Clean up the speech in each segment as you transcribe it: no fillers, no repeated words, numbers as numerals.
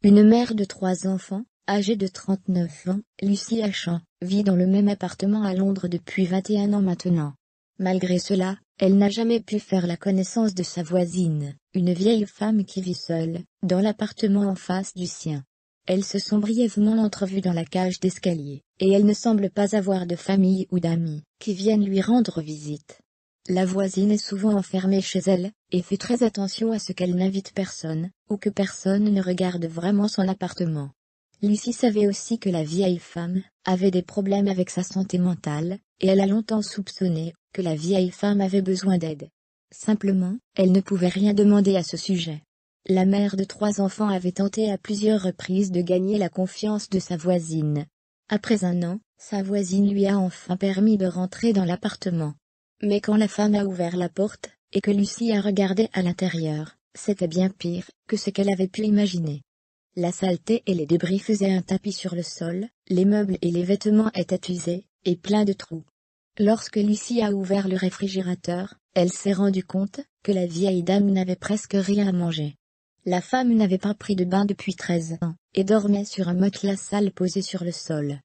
Une mère de 3 enfants, âgée de 39 ans, Lucy Achan, vit dans le même appartement à Londres depuis 21 ans maintenant. Malgré cela, elle n'a jamais pu faire la connaissance de sa voisine, une vieille femme qui vit seule, dans l'appartement en face du sien. Elles se sont brièvement entrevues dans la cage d'escalier, et elle ne semble pas avoir de famille ou d'amis qui viennent lui rendre visite. La voisine est souvent enfermée chez elle, et fait très attention à ce qu'elle n'invite personne, ou que personne ne regarde vraiment son appartement. Lucy savait aussi que la vieille femme avait des problèmes avec sa santé mentale, et elle a longtemps soupçonné que la vieille femme avait besoin d'aide. Simplement, elle ne pouvait rien demander à ce sujet. La mère de 3 enfants avait tenté à plusieurs reprises de gagner la confiance de sa voisine. Après 1 an, sa voisine lui a enfin permis de rentrer dans l'appartement. Mais quand la femme a ouvert la porte, et que Lucy a regardé à l'intérieur, c'était bien pire que ce qu'elle avait pu imaginer. La saleté et les débris faisaient un tapis sur le sol, les meubles et les vêtements étaient usés, et pleins de trous. Lorsque Lucy a ouvert le réfrigérateur, elle s'est rendue compte que la vieille dame n'avait presque rien à manger. La femme n'avait pas pris de bain depuis 13 ans, et dormait sur un matelas sale posé sur le sol.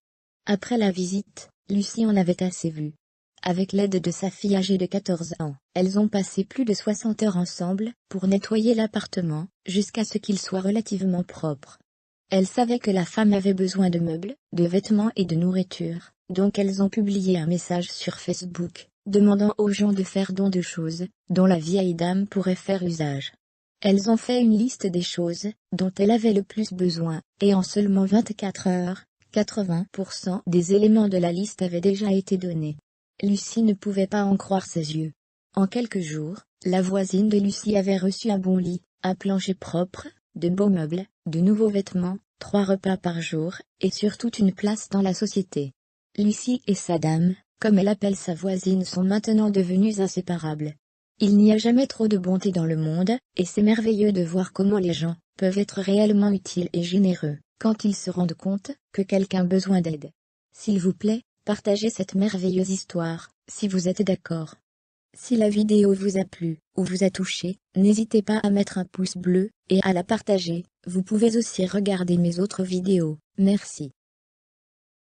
Après la visite, Lucy en avait assez vu. Avec l'aide de sa fille âgée de 14 ans, elles ont passé plus de 60 heures ensemble pour nettoyer l'appartement, jusqu'à ce qu'il soit relativement propre. Elles savaient que la femme avait besoin de meubles, de vêtements et de nourriture, donc elles ont publié un message sur Facebook, demandant aux gens de faire don de choses, dont la vieille dame pourrait faire usage. Elles ont fait une liste des choses dont elle avait le plus besoin, et en seulement 24 heures, 80% des éléments de la liste avaient déjà été donnés. Lucy ne pouvait pas en croire ses yeux. En quelques jours, la voisine de Lucy avait reçu un bon lit, un plancher propre, de beaux meubles, de nouveaux vêtements, 3 repas par jour, et surtout une place dans la société. Lucy et sa dame, comme elle appelle sa voisine, sont maintenant devenues inséparables. Il n'y a jamais trop de bonté dans le monde, et c'est merveilleux de voir comment les gens peuvent être réellement utiles et généreux, quand ils se rendent compte que quelqu'un a besoin d'aide. S'il vous plaît, partagez cette merveilleuse histoire, si vous êtes d'accord. Si la vidéo vous a plu, ou vous a touché, n'hésitez pas à mettre un pouce bleu, et à la partager. Vous pouvez aussi regarder mes autres vidéos. Merci.